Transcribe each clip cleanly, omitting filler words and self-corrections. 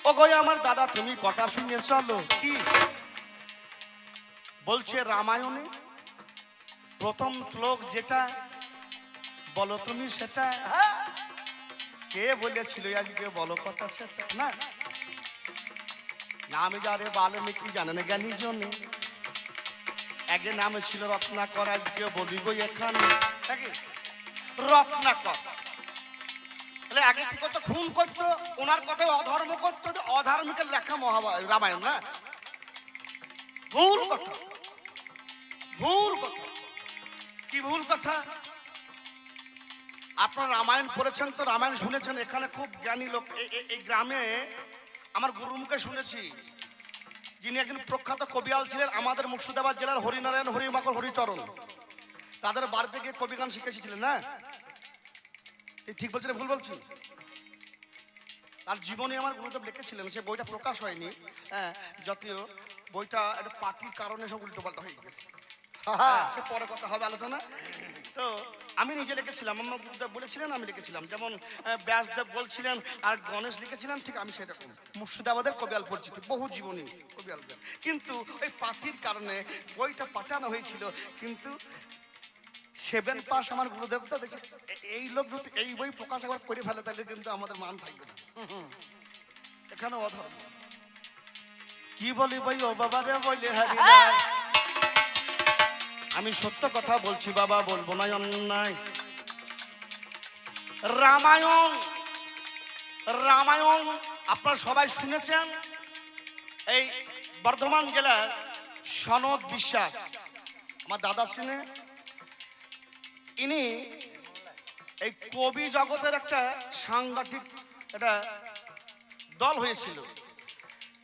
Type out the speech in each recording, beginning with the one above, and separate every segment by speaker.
Speaker 1: ও গো আমার দাদা তুমি কথা শুনে চলো। কি বলছে রামায়ণে প্রথম শ্লোক যেটা, বলো তুমি সেটা। কে বলেছিল আজকে বলো কথা সেটা? না, নাম যারে বাল্মীকি জানেন জ্ঞানী জনে। একজন নাম ছিল রত্নাকর, আজকে বলি গো এখানে রত্নাকর। তাহলে আগে কি করতো? খুন করতো, ওনার কথায় অধর্ম করতো। অধার্মিকের লেখা রামায়ণ না? ভুল কথা, ভুল কথা। কি ভুল কথা? আপনারা রামায়ণ পড়েছেন তো, রামায়ণ শুনেছেন। এখানে খুব জ্ঞানী লোক এই গ্রামে আমার গুরুর মুখে শুনেছি, যিনি একজন প্রখ্যাত কবিয়াল ছিলেন আমাদের মুর্শিদাবাদ জেলার হরিনারায়ণ, হরিমাকর, হরিচরণ। তাদের বাড়িতে গিয়ে কবি গান শিখেছিলেন। না ঠিক বলছি না ভুল বলছি? তার জীবনে আমার গুরুদেব লিখেছিলেন, সে বইটা প্রকাশ হয়নি। হ্যাঁ, যদিও বইটা একটা পার্টির কারণে সব উল্টো পাল্টা হয়ে গেছে, সে পরে কথা হবে আলোচনা। তো আমি নিজে লিখেছিলাম, আমার গুরুদেব বলেছিলেন, আমি লিখেছিলাম। যেমন ব্যাসদেব বলছিলেন আর গণেশ লিখেছিলেন, ঠিক আমি সেরকম মুর্শিদাবাদের কবিয়াল পরিচিত, বহু জীবনী কবিয়ালদের। কিন্তু ওই পার্টির কারণে বইটা পাঠানো হয়েছিল, কিন্তু 7 পাস আমার গুরুদেব তো দেখে এই লোক যদি এই বই প্রকাশ একবার করে ফেলে তাহলে কিন্তু আমাদের মান থাকবে না। এখানে অধর্ম। কি বলি বই ও বাবা রে বলে হারি যায়। আমি সত্য কথা বলছি বাবা, বলবো না অন্যায়। রামায়ণ, রামায়ণ আপনারা সবাই শুনেছেন। এই বর্ধমান জেলার সনদ বিশ্বাস আমার দাদা ছিলেন। ইনি এই কবি জগতের একটা সাংগঠনিক একটা দল হয়েছিল।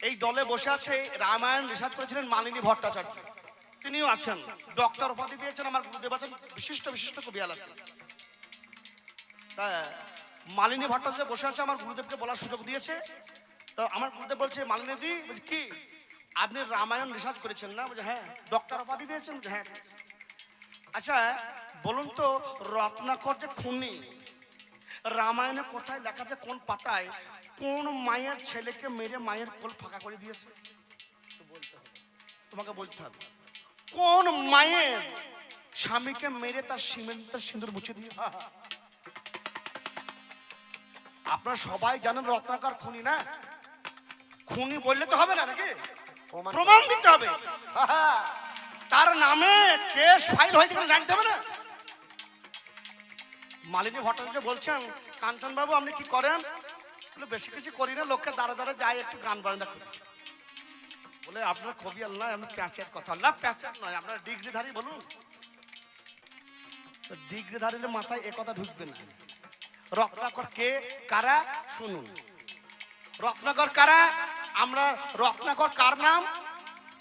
Speaker 1: এই দলে বসে আছে, রামায়ণ রিসার্চ করেছিলেন মালিনী ভট্টাচার্য, তিনিও আছেন। ডক্টর উপাধি পেয়েছেন আমার গুরুদেব, আছেন বিশিষ্ট বিশিষ্ট কবিয়াল আছেন। তা মালিনী ভট্টাচার্য বসে আছে, আমার গুরুদেবকে বলার সুযোগ দিয়েছে। তো আমার গুরুদেব বলছে, মালিনী দি বলছে কি আপনি রামায়ণ রিসার্চ করেছেন না? বলছে হ্যাঁ। ডক্টর উপাধি পেয়েছেন? বলছে হ্যাঁ। আচ্ছা বলুন তো, রত্নাকর যে খুনি, রামায়ণে কোথায় লেখা আছে, কোন পাতায় কোন মায়ের ছেলেকে মেরে মায়ের কোল ফাঁকা করে দিয়েছে? তোমাকে বলতে হবে। কোন মায়ের স্বামীকে মেরে তার সিমেন্টের সিঁদুর মুছে দিয়েছে? আপনারা সবাই জানেন রত্নাকর খুনি না? খুনি বললে তো হবে না, নাকি প্রমাণ দিতে হবে। তার নামে কেস ফাইল হয়েছে কিনা জানতে হবে না? মালিনী ভট্টাচার্য বলছেন, কাঞ্চন বাবু আপনি কি করেন? বেশি কিছু করি না, লোককে দাঁড়া দাঁড়া যাই একটু গান বাজনা করি। বলে আপনার কবিয়াল নয়, আমি প্যাঁচের কথা। না প্যাঁচের নয়, আপনার ডিগ্রিধারী বলুন। ডিগ্রিধারীর মাথায় এ কথা ঢুকবে না। রত্নাকর কে কারা শুনুন। রত্নাকর কারা? আমরা রত্নাকর কার নাম?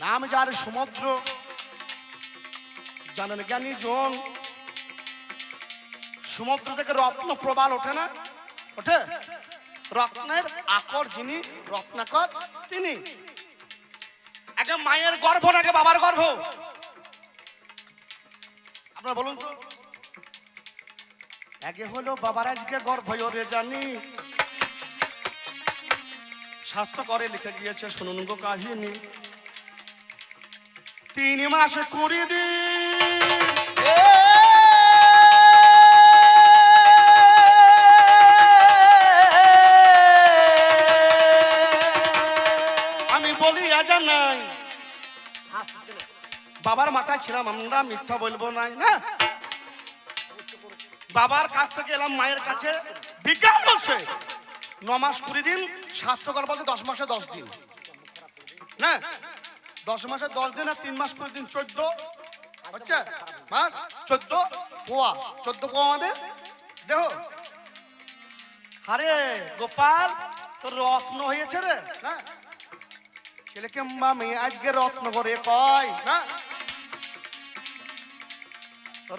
Speaker 1: নাম যার সমুদ্র জানেন জ্ঞানী জন। সমুদ্র থেকে রত্ন প্রবাল ওঠে না? ওঠে। রত্নের আকর যিনি, রত্নাকর তিনি। আগে মায়ের গর্ভ নাকি বাবার গর্ভ? আপনারা বলুন তো। আগে হলো বাবার আজকে গর্ভ ওরে জানি, শাস্ত্র করে লিখে গিয়েছে শুনুন গো কাহিনী। 3 মাসে 20 দিন আমি বলি আজা নাই, বাবার মাথায় ছিলাম আমরা, মিথ্যা বলবো নাই না। বাবার কাছ থেকে এলাম মায়ের কাছে, বিজ্ঞান বলছে 9 মাস 20 দিন, শাস্ত্র করে বলছে 10 মাসে 10 দিন না। 10 মাসে 10 দিন আর 3 মাস 20 দিন 14 হচ্ছে মাস, 14 পোয়া, 14 পোয়া আমাদের দেহ। আরে গোপাল তোর রত্ন হয়েছে রে না, ছেলেকে মেয়ে আজকে রত্ন করে কয় না।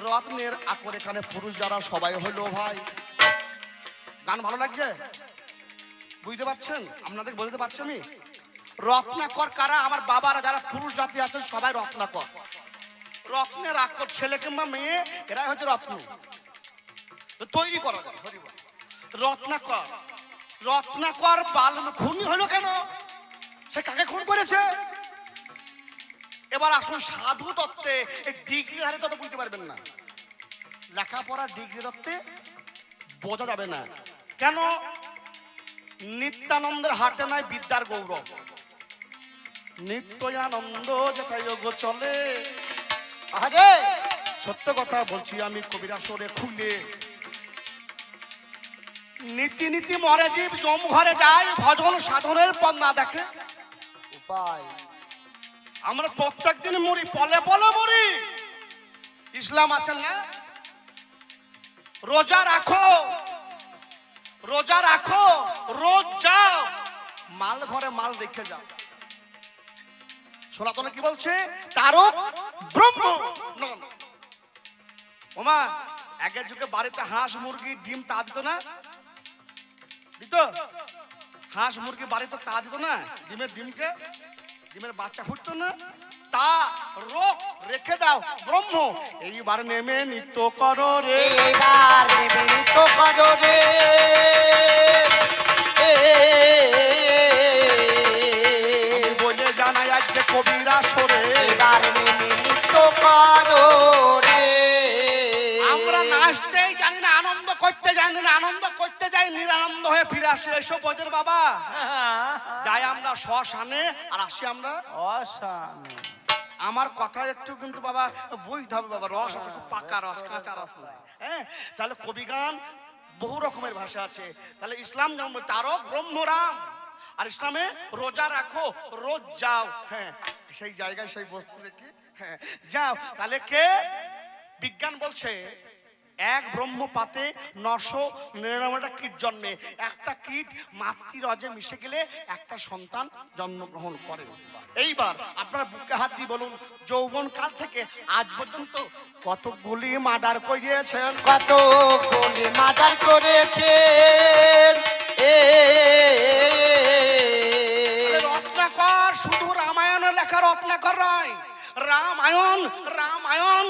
Speaker 1: রত্নের আকর এখানে পুরুষ যারা সবাই হলো ভাই। গান ভালো লাগছে? বুঝতে পারছেন? আপনাদের বলতে পারছি আমি। রত্নাকর কারা? আমার বাবারা যারা পুরুষ জাতি আছেন সবাই রত্নাকর। রত্নের আকর ছেলে কিংবা মেয়ে এরাই হচ্ছে রত্ন। তৈরি করা যায় রত্নাকর। রত্নাকর খুনি হলো কেন? সে কাকে খুন করেছে? এবার আসুন সাধু তত্ত্বে, এই ডিগ্রি হারে তত বুঝতে পারবেন না। লেখাপড়া ডিগ্রি তত্ত্বে বোঝা যাবে না। কেন? নিত্যানন্দের হাটে নাই বিদ্যার গৌরব। নিত্যানন্দ যেথায় গো চলে। আরে সত্য কথা বলছি আমি, কবিরা সরে খুলে। নীতি নীতি মরে জীব জম ঘরে যায়, ভজন সাধনের পথ না দেখে উপায়। আমরা প্রত্যেক দিন মরি, পলে পলে মরি। ইসলাম আছেন না? রোজা রাখো, রোজা রাখো, রোজ যাও, মাল ঘরে মাল রেখে যাও। সনাতনে কি বলছে? তারক ব্রহ্ম। ওমা আগের যুগে বাড়িতে হাঁস মুরগি ডিম তা দিত না? দিত? হাঁস মুরগি বাড়িতে তা দিত না? ডিমের বাচ্চা ফুটতো না? তা রোগ রেখে দাও ব্রহ্ম। এইবার নেমে নিত্য করো রে,
Speaker 2: এইবার নেমে নিত্য করো রে।
Speaker 1: আমি বলে জানাই আজকে কবিরা সরে,
Speaker 2: এইবার নেমে নিত্য করো রে।
Speaker 1: আমরা নাচতেই জানি না, আনন্দ করতে জানি না, আনন্দ করতে যাই নিরানন্দ হয়ে ফিরে আসি। এসব বোঝের বাবা, যাই আমরা শ্মশানে আর আসি আমরা
Speaker 3: অশানে।
Speaker 1: আমার কথা একটু কিন্তু বাবা বুঝতে হবে বাবা, রস আছে খুব পাকা রস, কাঁচা রস নয়। হ্যাঁ, তাহলে কবিগান বহু রকমের ভাষা আছে। তাহলে ইসলাম যেমন তারক ব্রহ্ম রাম, আর ইসলামে রোজা রাখো, রোজ যাও। হ্যাঁ, সেই জায়গায় সেই বস্তু রেখে হ্যাঁ যাও। তাহলে কে? বিজ্ঞান বলছে এক ব্রহ্ম পাতে 999টা কীট জন্মে। একটা কীট মাতৃরজে মিশে গেলে একটা সন্তান জন্মগ্রহণ করে। এইবার আপনারা বুকে হাত দিয়ে বলুন, যৌবন কাল থেকে আজ পর্যন্ত কতগুলি মার্ডার করিয়েছেন?
Speaker 2: কতগুলি মার্ডার করেছেন।
Speaker 1: রত্নাকর শুধু রামায়ণের লেখা রত্নাকর নয়, রামায়ণ রামায়ণ।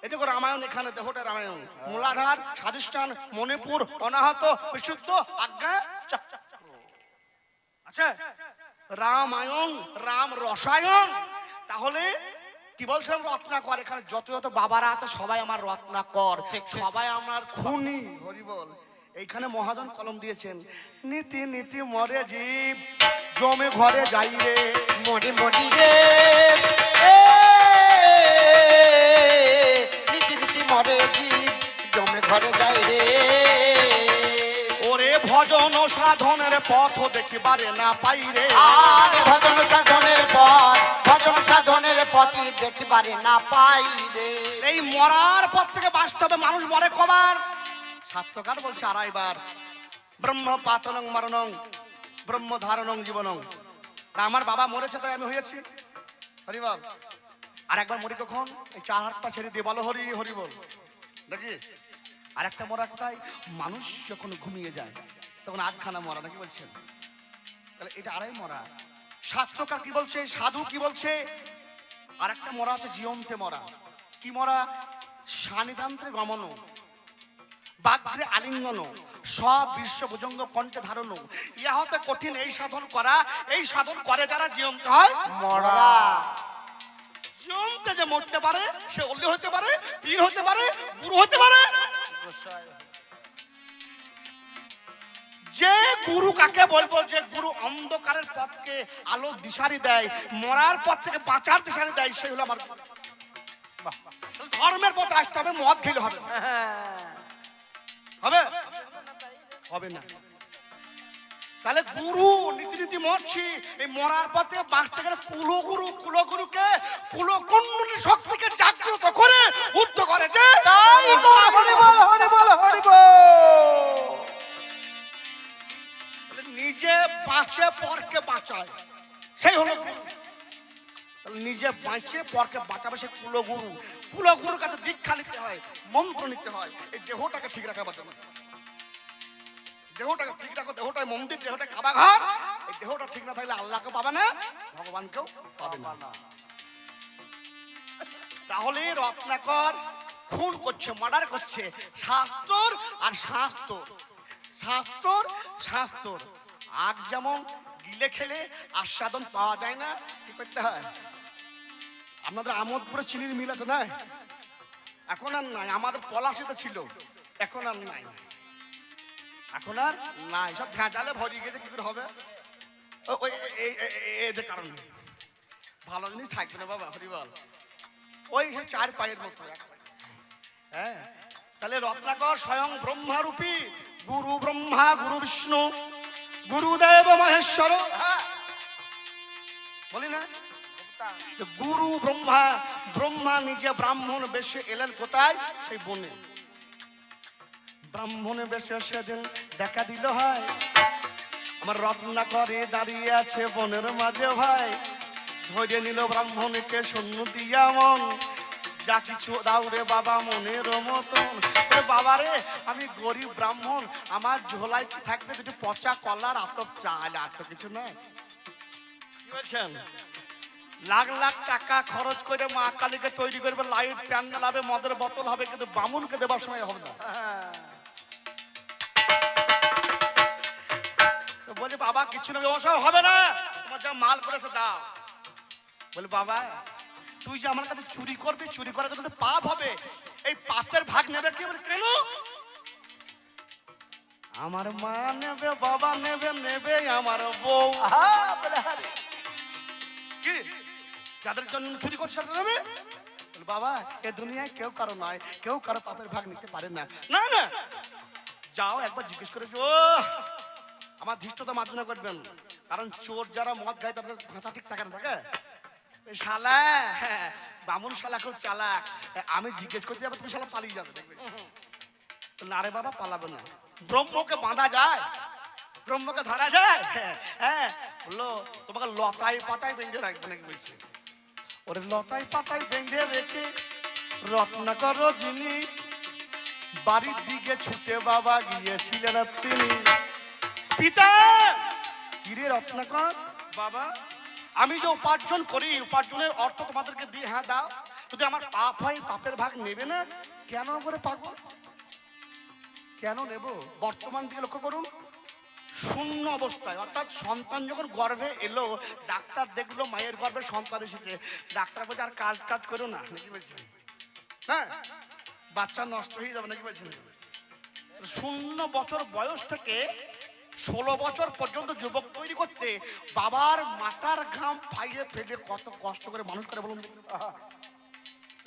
Speaker 1: এই দেখো রামায়ণ, এখানে দেহটা রামায়ণ, মূলাধার, স্বাধিষ্ঠান, মণিপুর, অনাহত, বিশুদ্ধ, আজ্ঞা চক্র। আচ্ছা, রামায়ণ, রাম রসায়ন। তাহলে কি বলছিলাম? রত্নাকর। এখানে যত যত বাবারা আছে সবাই আমার রত্নাকর, সবাই আমার খুনি। হরি বল। এইখানে মহাজন কলম দিয়েছেন, নীতি নীতি মরে জীব জমে ঘরে যাই রে,
Speaker 2: মরি মরি রে। রীতি রীতি মরে জীব জমে ঘরে যায় রে।
Speaker 1: ওরে ভজন সাধনের পথ দেখিবারে না পাই রে।
Speaker 2: আর ভজন সাধনের পথ, ভজন সাধনের পথই দেখিবারে না পাই রে।
Speaker 1: এই মরার পর থেকে বাঁচতে হবে। মানুষ মরে কবার? শাস্ত্রকার বলছে 2.5 বার। ব্রহ্ম পাতনং মরণং ব্রহ্ম ধারণং জীবনং। তা আমার বাবা মরেছে তাই আমি হয়েছি। হরি বল। আর একবার মরি কখন? এই 4 হাতটা ছেড়ে দিয়ে বলো হরি হরি বল, নাকি? আর একটা মরা কোথায়? মানুষ যখন ঘুমিয়ে যায় তখন 8খানা মরা, নাকি বলছেন? তাহলে এটা 2.5 মরা। শাস্ত্রকার কি বলছে, সাধু কি বলছে? আর একটা মরা আছে জীবন্তে মরা। কি মরা? সানিতান্ত্রে গমন, বাগ্রে আলিঙ্গন, সব বিশ্ব ভুজঙ্গ কণ্ঠে ধারণ। ইহা হতে কঠিন এই সাধন করা। এই সাধন করে যারা জীবন্ত হয়
Speaker 2: মরা।
Speaker 1: জীবন্তে যে মরতে পারে সে অলি হতে পারে, পীর হতে পারে, গুরু হতে পারে। যে গুরু কাকে বলবো? যে গুরু অন্ধকারের পথকে আলো দিশারি দেয়, মরার পথ থেকে বাঁচার দিশারি দেয়, সেই হলো আমার। ধর্মের পথে আসতে হবে, মদ খেলে হবে হবে হবে না। তাহলে গুরু নীতি নীতি মরছি, এই মরার পথে বাঁচতে গেলে কুলগুরু, কুলগুরুকে কুলকুণ্ডলী শক্তিকে জাগ্রত করে উদ্ধ করে। যে
Speaker 3: তাই তো হরি বল হরি বল হরি বল।
Speaker 1: নিজে বাঁচে পরকে বাঁচায়, সেই হলো গুরু। নিজে বাঁচে পরকে বাঁচাবে সে কুলগুরু। কুলগুরুর কাছে দীক্ষা নিতে হয়, মন্ত্র নিতে হয় এই দেহটাকে ঠিক রাখার জন্য। দেহটাকে ঠিক রাখো, দেহটাই মন্দির, দেহটাই কাবাঘর। এই দেহটা ঠিক না থাকলে আল্লাহকে পাবে না, ভগবানকেও পাবে না। তাহলে রত্নাকর খুন করছে, মার্ডার করছে। শাস্ত্র আর শাস্ত্র, শাস্তর আগ যেমন গিলে খেলে আস্বাদন পাওয়া যায় না, কি করতে হয়? আপনাদের আমোদপুরে চিনির মিল আছে না? এখন আর নাই। আমাদের পলাশিতে ছিল, এখন আর নাই। এখন আর নাই, সব ভেজালে ভরিয়ে গেছে। কি করে হবে? ওই এই যে কারণ ভালো জিনিস থাকবে না বাবা, হরিবল। ওই চার পায়ের মতো। হ্যাঁ, তাহলে রত্নাকর স্বয়ং ব্রহ্মারূপী, গুরু ব্রহ্মা গুরু বিষ্ণু গুরুদেব মহেশ্বর। হ্যাঁ, বলি না, গুরু ব্রহ্মা, ব্রহ্মা নিজে ব্রাহ্মণ বেশে এলেন কোথায়? সেই বনে। ব্রাহ্মণ বেশে সেদিন দেখা দিল হয়, আমার রত্নাকরে দাঁড়িয়ে আছে বনের মাঝে ভাই। ধরে নিল ব্রাহ্মণকে শূন্য দিয়া মন, যা কিছু দাউরে বাবা মনের মতন। বাবা রে, আমি গরিব ব্রাহ্মণ, আমার ঝোলায় কি থাকবে? দুটো পচা কলার আতপ চাল, আর তো কিছু নয়। কি বলছেন? লাখ লাখ টাকা খরচ করে মা কালীকে তৈরি করবে, লাইট প্যান্ডেল হবে, মদের বোতল হবে, কিন্তু বামুনকে দেবার সময় হবে না। তো বলি বাবা কিছু নেবে, ওসব হবে না, তোমার যা মাল করেছে দাও। বলি বাবা তুই যে আমার কাছে চুরি করবি, চুরি করার জন্য পাপ হবে, এই পাপের ভাগ নেবে কে? বলে কেন? আমার মা নেবে, বাবা নেবে, নেবে আমার বউ। কি যাদের জন্য চুরি করছে তাদের নেবে? বাবা এ দুনিয়ায় কেউ কারো নয়, কেউ কারো পাপের ভাগ নিতে পারে না। না না, যাও একবার জিজ্ঞেস করে। ও আমার ধৃষ্টতা মার্জনা করবেন, কারণ চোর যারা মদ খায় তাদের ভাষা ঠিক থাকে না, থাকে শালা। হ্যাঁ, বামুন শালা খুব চালাক। আমি জিজ্ঞেস করতে যাবো, তুমি শালা পালিয়ে যাবে, দেখবে। না রে বাবা, পালাবে না। ব্রহ্মকে বাঁধা যায়, ব্রহ্মকে ধরা যায়? হ্যাঁ, বললো তোমাকে লতায় পাতায় বেঁধে রাখবে নাকি? বলছে ওরে লতায় পাতায় বেঁধে রেখে রত্নাকর যিনি বাড়ির দিকে ছুটে বাবা গিয়েছিলেন তিনি। পিতা কিরে রত্নাকর, বাবা আমি যে উপার্জন করি, উপার্জনের অর্থ তোমাদেরকে দিয়ে, হ্যাঁ দাও, যদি আমার পাপ হয় পাপের ভাগ নেবে না কেন? করে পাগল, কেন নেব? বর্তমান দিকে লক্ষ্য করুন, শূন্য অবস্থায়, অর্থাৎ সন্তান যখন গর্ভে এলো, ডাক্তার দেখলো মায়ের গর্ভে সন্তান এসেছে, ডাক্তার বলছে আর কাজ টাজ করো না, নাকি বলছেন? হ্যাঁ, বাচ্চা নষ্ট হয়ে যাবে, নাকি বলছেন? 0 বছর বয়স থেকে 16 বছর পর্যন্ত যুবক তৈরি করতে বাবার মাথার ঘাম ফাইয়ে ফেলে কত কষ্ট করে মানুষ করে বলুন।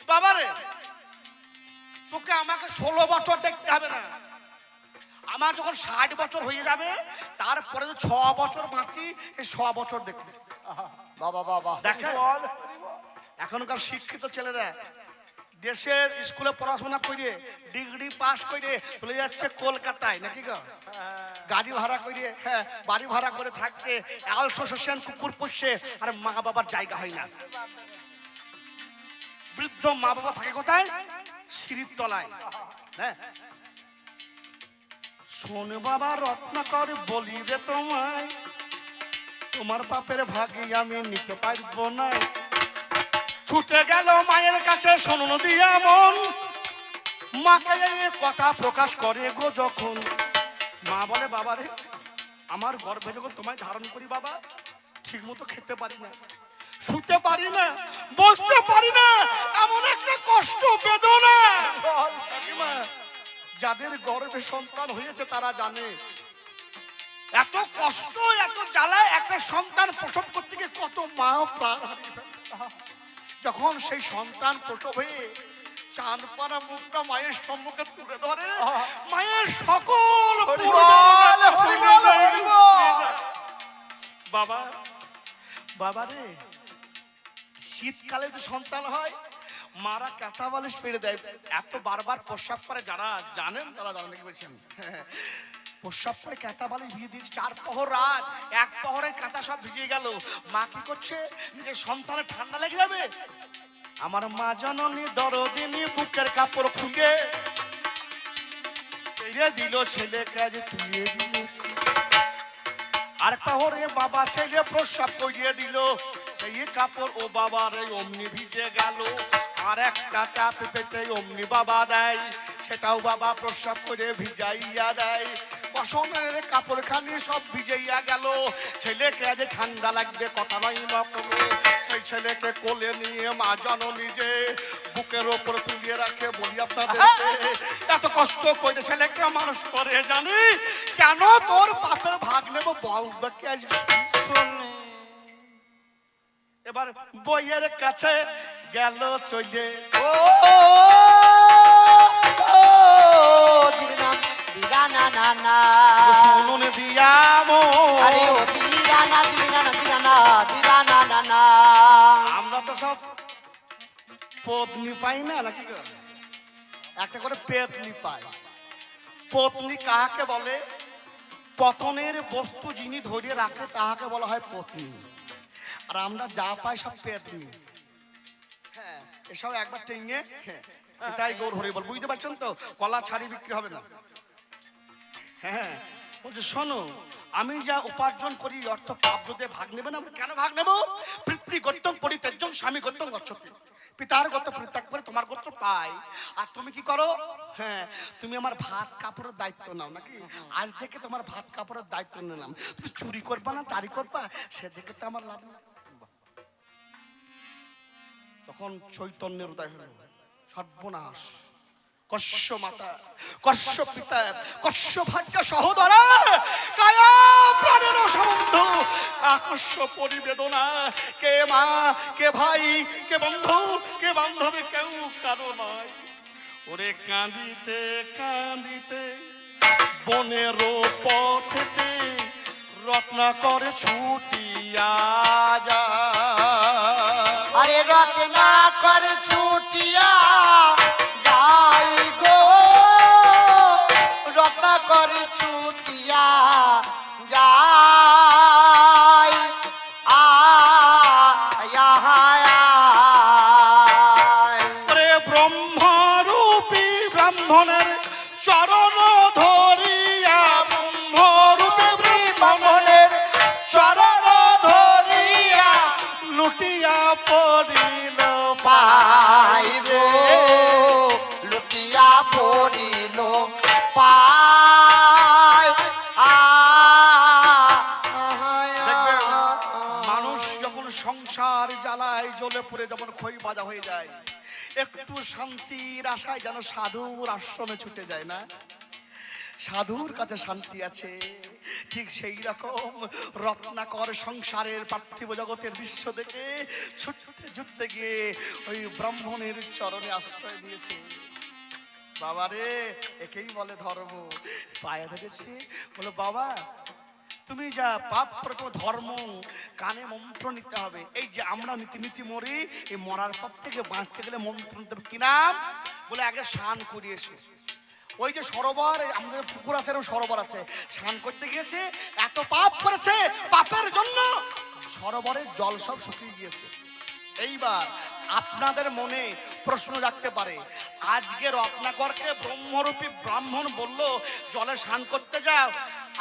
Speaker 1: বাবারে তোকে আমাকে 16 বছর দেখতে হবে না, আমার যখন 60 বছর হয়ে যাবে তারপরে 6 বছর বাঁচি, এই 6 বছর দেখবে।
Speaker 2: বাবা বাবা
Speaker 1: দেখেন এখনকার শিক্ষিত ছেলেরা দেশের স্কুলে পড়াশোনা করে ডিগ্রি পাস করে চলে যাচ্ছে কলকাতায়, নাকি গো? গাড়ি ভাড়া করে, হ্যাঁ বাড়ি ভাড়া করে থাকছে, অ্যালসোসিয়েশন কুকুর পুষছে, আর মা বাবার জায়গা হয় না। বৃদ্ধ মা বাবা থাকে কোথায়? সিঁড়ির তলায়। হ্যাঁ, শোন বাবা রত্নাকর বলি রে তোমায়, তোমার পাপের ভাগই আমি নিতে পারবো না। ছুটে গেল মায়ের কাছে শুনুন দিয়া মন, মাকে এই কথা প্রকাশ করে গো যখন। মা বলে বাবা রে, আমার গর্ভে যখন তোমায় ধারণ করি বাবা, ঠিক মতো খেতে পারি না, শুতে পারি না, বসতে পারি না, এমন একটা কষ্ট বেদনা। যাদের গর্ভে সন্তান হয়েছে তারা জানে এত কষ্ট, এত জ্বালায় একটা সন্তান প্রসব করতে গিয়ে কত মা প্রাণ হারিয়ে ফেলে। যখন সেই সন্তান প্রসব হয়ে চাঁদ পানা মুখটা মায়ের সম্মুখে তুলে ধরে, মায়ের সকল বাবা বাবা রে, শীতকালে যদি সন্তান হয় মারা কাঁথা বালিশ পেড়ে দেয়, এত বারবার প্রস্রাব করে, যারা জানেন তারা জানেন, কি বলছেন? প্রস্রাব করে কাঁথা বালিশ ভিজিয়ে দিয়েছে 4 প্রহর রাত, 1 প্রহরে কাঁথা সব ভিজিয়ে গেল। মা কি করছে? নিজের সন্তানের ঠান্ডা লেগে যাবে, আমার মা জননী দরদিনী বুকের কাপড় খুলে দিল ছেলে কাজে তুলে দিল। আর প্রহরে বাবা ছেলে প্রস্রাব করিয়ে দিল, সেই কাপড় ও বাবার অমনি ভিজে গেল। আর একটা টাপ পেতে অমনি বাবা দেয়, সেটাও বাবা প্রস্রাব করে ভিজাইয়া দেয়। বসনের কাপড়খানি সব ভিজেইয়া গেল। ছেলেকে আজ ঠান্ডা লাগবে কথা নয় নকলে। সেই ছেলেকে কোলে নিয়ে মা জননী যে বুকের ওপর তুলিয়ে রাখে, বলি আপনাদেরকে এত কষ্ট করে ছেলেকে মানুষ করে জানি কেন? তোর পাপের ভাগ নেব বল দেখে আজ।
Speaker 3: শোনে
Speaker 1: এবার বইয়ের কাছে গেল চলে।
Speaker 2: ও ও দিরানা দিরানা না না
Speaker 1: শুনুন দিয়ামো,
Speaker 2: আরে ও দিরানা দিরানা দিরানা দিরানা না না
Speaker 1: আমরা তো সব পত্নী পাই না নাকি গো? একটা করে পেতনি পাই। পত্নী কাহাকে বলে? পতনের বস্তু যিনি ধরে রাখে তাহাকে বলা হয় পত্নী। আর আমরা যা পাই সব পেতনি। হ্যাঁ, এসব একবার টেঙে তাই গৌর হরি বল। বুঝতে পারছেন তো? কলা ছাড়ি বিক্রি হবে না। হ্যাঁ, বলছে শোনো, আমি যা উপার্জন করি অর্থ পাপ যদি ভাগ নেবে না। কেন ভাগ নেব? পৃথ্বী গত্যং পরিত্যাজ্যং স্বামী গত্যং গচ্ছতি। পিতার গোত্র পরিত্যাগ করে তোমার গোত্র পাই। আর তুমি কি করো? হ্যাঁ, তুমি আমার ভাত কাপড়ের দায়িত্ব নাও নাকি? আজ থেকে তোমার ভাত কাপড়ের দায়িত্ব নিলাম। তুমি চুরি করবা না তারি করবা, সেদিকে তো আমার লাভ নেই। তখন চৈতন্যের উদয় হলো। সর্বনাশ! কশ্য মাতা, কশ্য পিতা, কশ্য ভাগ্য সহোদরা, কায়া প্রাণের সম্বন্ধ, আকস্য পরিবেদনা। কে মা, কে ভাই, কে বন্ধু, কে বান্ধবী, কেউ কারো নয়। ওরে কাঁদিতে কাঁদিতে বনের পথেতে রত্নাকর ছুটিয়া যা।
Speaker 2: আরে রত্না করে ছুটিয়া যাই গো, রত্না করে ছুটিয়া যাই
Speaker 1: ওরে ব্রহ্মরূপী ব্রাহ্মণের চরণ ধরিয়া, ব্রহ্মরূপী ব্রাহ্মণের চরণ ধরিয়া লুটিয়া পড়িল
Speaker 2: পাই গো, লুটিয়া পড়িল পাই।
Speaker 1: দেখবেন, মানুষ যখন সংসার জ্বালায় জ্বলে পুড়ে যেমন খই বাজা হয়ে যায়, একটু শান্তির আশায় যেন সাধুর আশ্রমে ছুটে যায় না? সাধুর কাছে শান্তি আছে। ঠিক সেই রকম রত্নাকর সংসারের পার্থিব জগতের দৃশ্য দেখে ছুটতে ছুটতে গিয়ে ওই ব্রাহ্মণের চরণে আশ্রয় দিয়েছে। বাবারে, একেই বলে ধর্ম। পায়ে ধরেছে, বলো বাবা তুমি যা পাপ করে তোমার ধর্ম, কানে মন্ত্র নিতে হবে। এই যে আমরা নীতি মরি, এই মরার পর থেকে বাঁচতে গেলে মন্ত্র নিতে হবে। কি নাম? বলে আগে স্নান করিয়েছে। ওই যে সরোবর, আমাদের পুকুর আছে, সরোবর আছে, স্নান করতে গিয়েছে, এত পাপ করেছে, পাপের জন্য সরোবরের জল সব শুকিয়ে গিয়েছে। এইবার আপনাদের মনে প্রশ্ন জাগতে পারে, আজকে রত্নাকরকে ব্রহ্মরূপী ব্রাহ্মণ বলল জলে স্নান করতে যাও,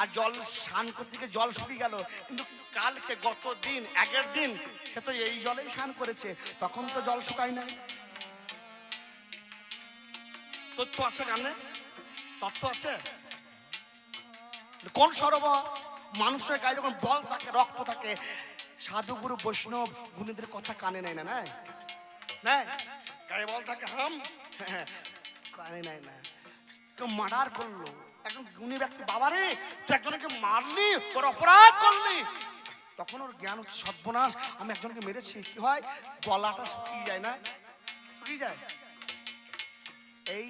Speaker 1: আর জল স্নান করতে গিয়ে জল শুকিয়ে গেল, কিন্তু কালকে গত দিন আগের দিন সে তো এই জলেই স্নান করেছে, তখন তো জল শুকায় নাই। তথ্য আছে গানে? তথ্য আছে? কোন সরোবর? মানুষের গায়ে যখন বল থাকে, রক্ত থাকে, সাধু গুরু বৈষ্ণব গুণীদের কথা কানে নেয় না, না গায়ে বল থাকে, হাম কানে নেয় না। কেউ মার্ডার করলো, একজন গুণী ব্যক্তি, বাবারে তুই একজনকে মারলি, ওর অপরাধ করলি, তখন ওর জ্ঞান হচ্ছে সর্বনাশ, আমি একজনকে মেরেছি। কি হয়? গলাটা শুকিয়ে যায় না? শুকিয়ে যায়। এই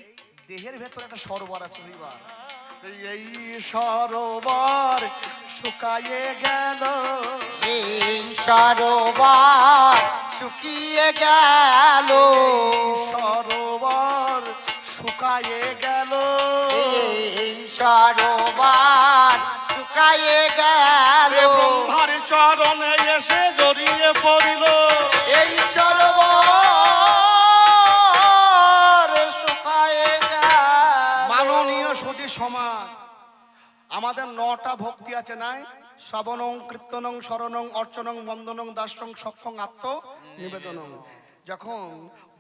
Speaker 1: দেহের ভেতরে একটা সরোবর আছে। এই সরোবর শুকায়ে গেল,
Speaker 2: এই সরোবর শুকিয়ে গেল,
Speaker 1: সরোবর শুকায়ে গেল,
Speaker 2: এই সরোবর শুকায়ে গেল,
Speaker 1: ব্রহ্মার চরণে এসে জড়িয়ে পড়িল।
Speaker 2: এই সরোবর শুকায়ে গেল।
Speaker 1: মাননীয় সুধী সমাজ, আমাদের 9টা ভক্তি আছে নাই? শ্রবণং, কীর্তনং, শরণং, অর্চনং, বন্দনং, দাসং, সক্ষং, আত্ম নিবেদনং। যখন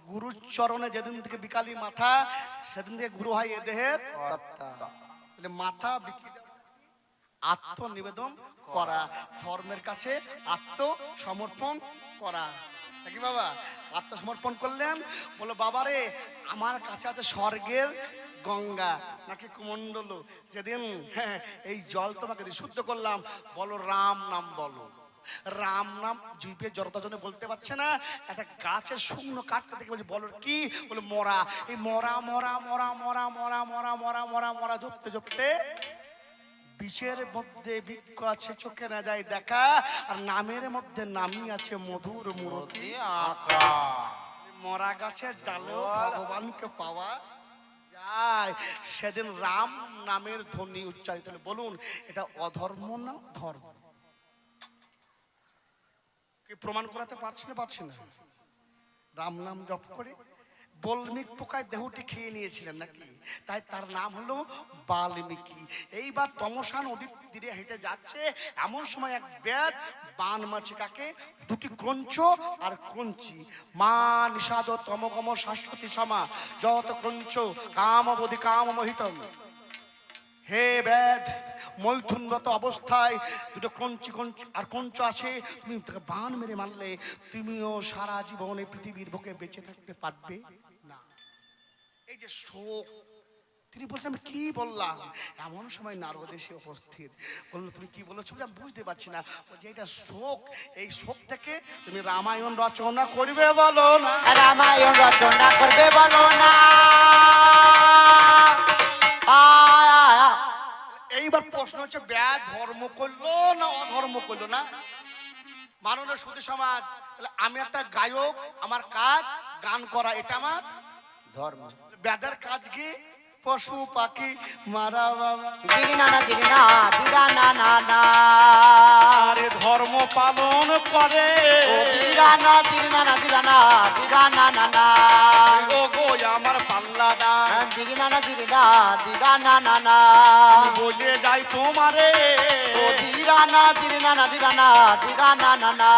Speaker 1: গুরুর চরণে যেদিন থেকে বিকালি মাথা, সেদিন থেকে গুরু হয় এ দেহের কর্তা। মাথা বিকিয়ে আত্মনিবেদন করা, ধর্মের কাছে আত্মসমর্পণ করা। নাকি বাবা? আত্মসমর্পণ করলেন, বলো বাবা রে আমার কাছে আছে স্বর্গের গঙ্গা নাকি কুমণ্ডল, যেদিন এই জল তোমাকে শুদ্ধ করলাম, বলো রাম নাম বলো। রাম নাম জিভে জড়তার জন্য বলতে পারছে না, একটা গাছের শুকনো কাঠটা থেকে বলছে বলো কি, বলে মরা। এই মরা মরা মরা মরা মরা মরা মরা মরা মরা জপতে জপতে বিষের মধ্যে বৃক্ষ আছে চোখে না যায় দেখা, আর নামের মধ্যে নামই আছে মধুর মূরতি আঁকা। মরা গাছের ডালেও ভগবানকে পাওয়া যায়। সেদিন রাম নামের ধ্বনি উচ্চারিত হলো। বলুন এটা অধর্ম না ধর্ম? কি প্রমাণ করাতে পারছি না? রাম নাম জপ করে বাল্মীকি পোকায় দেহটি খেয়ে নিয়েছিলেন নাকি, তাই তার নাম হলো বাল্মীকি। এইবার তমসা নদীর তীরে হেঁটে যাচ্ছে, এমন সময় এক ব্যাধ বান মারছে কাকে, দুটি ক্রঞ্চ আর ক্রঞ্চি। মা নিষাদ তমগম শাশ্বতী সমা যত ক্রঞ্চ কামবধি কাম মোহিতম। হে ব্যাধ, মৈথুনরত অবস্থায় দুটো ক্রঞ্চি আর কঞ্চ আছে, তুমি তাকে বান মেরে মারলে তুমিও সারা জীবনে পৃথিবীর বুকে বেঁচে থাকতে পারবে না। এই যে শোক, তিনি বলছেন আমি কি বললাম। এমন সময় নারদ এসে উপস্থিত, বললো তুমি কি বলেছো? আমি বুঝতে পারছি না। যে এটা শোক, এই শোক থেকে তুমি রামায়ণ রচনা করবে বলো না।
Speaker 2: রামায়ণ রচনা করবে বলো না।
Speaker 1: এইবার প্রশ্ন হচ্ছে ব্যাধ ধর্ম করলো না অধর্ম করলো? না মাননীয় সুধী সমাজ, তাহলে আমি একটা গায়ক, আমার কাজ গান করা, এটা আমার
Speaker 2: ধর্ম।
Speaker 1: ব্যাধের কাজ কি? পশু পাখি মারা বাবা।
Speaker 2: দিদি নানা দিদি না দিদা না না না,
Speaker 1: আরে ধর্ম পালন করে
Speaker 2: ও দিদা না দিদি নানা দিদা না দিদা না না না,
Speaker 1: ও গো আমার পাল্লা দা
Speaker 2: দিদি নানা দিদি না দিদা না না না,
Speaker 1: বলে যাই তোমারে
Speaker 2: ও দিদা না দিদি নানা দিদা না দিদা না না না।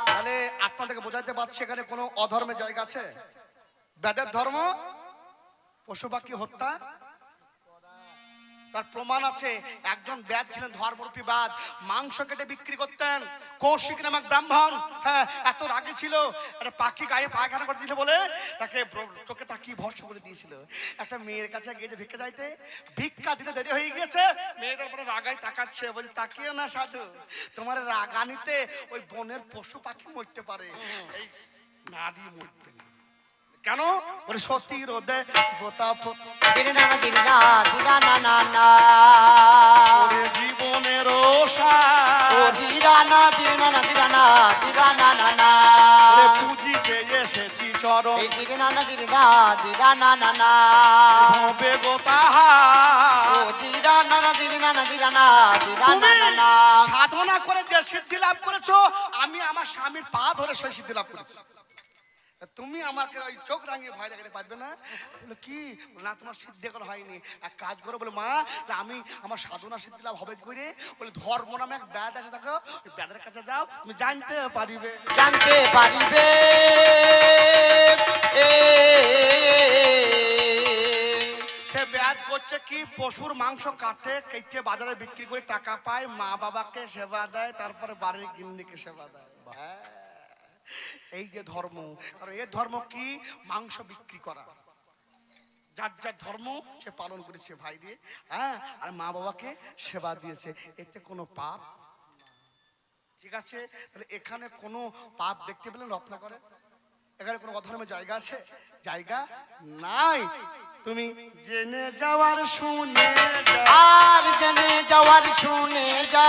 Speaker 1: তাহলে আপনাদেরকে বোঝাতে পারছি এখানে কোনো অধর্মের জায়গা আছে? ব্যাধের ধর্ম পশু পাখি হত্যা, তার প্রমাণ আছে। একজন ব্যাধ ছিলেন ধর্মরূপী বাদ, মাংস কেটে বিক্রি করতেন। কৌশিক নামক ব্রাহ্মণ এত রাগী ছিল, একটা পাখি গায়ে পায়খানা করে দিতে বলে তাকে চোখে তাকিয়ে ভস্ম করে দিয়েছিল। একটা মেয়ের কাছে গিয়ে ভিক্ষা চাইতে, ভিক্ষা দিতে দেরি হয়ে গিয়েছে, মেয়েটার পরে রাগাই তাকাচ্ছে, বলছে তাকিও না সাধু, তোমার রাগানিতে ওই বনের পশু পাখি মরতে পারে, এই নারী মরবে না। কেন? ওরে সতী রোদে গোতা
Speaker 2: দিদি নানা দিদি না দিদা না না না,
Speaker 1: জীবনের
Speaker 2: ও দিদা না দিদি নানা দিদা না দিদা না না না,
Speaker 1: পুজিতে এসেছি চরণ
Speaker 2: এই দিদি নানা দিদি না দিদা না না না,
Speaker 1: হবে গো তাহা।
Speaker 2: ও দিদা নানা দিদি নানা দিদা না দিদা না
Speaker 1: তুমি
Speaker 2: না না,
Speaker 1: সাধনা করে যে সিদ্ধি লাভ করেছো, আমি আমার স্বামীর পা ধরে সেই সিদ্ধি লাভ করেছি। তুমি আমাকে ওই চোখ রাঙিয়ে ভয় দেখাতে পারবে না। বলে কি না, তোমার সিদ্ধি এখন হয়নি, এক কাজ করো। বলে মা আমি আমার সাধনা সিদ্ধি লাভ হবে কি করে? বলে ধর্ম নামে এক ব্যাধ আছে, দেখো ওই ব্যাধের কাছে যাও, তুমি জানতে পারিবে।
Speaker 2: জানতে পারিবে
Speaker 1: সে ব্যাধ করছে কি, পশুর মাংস কাটে কেটে বাজারে বিক্রি করে টাকা পায়, মা বাবাকে সেবা দেয়, তারপরে বাড়ির গিন্নিকে সেবা দেয়। এই যে ধর্ম, কারণ এর ধর্ম কি? মাংস বিক্রি করা। যার যার ধর্ম সে পালন করেছে ভাই রে, আর মা বাবাকে সেবা দিয়েছে, এতে কোনো পাপ, ঠিক আছে? তাহলে এখানে কোনো পাপ দেখতে পেলেন রত্নাকরে? এখানে কোনো অধর্মের জায়গা আছে? জায়গা নাই। তুমি জেনে যাওয়ার শুনে
Speaker 2: আর জেনে যাওয়ার শুনে যা।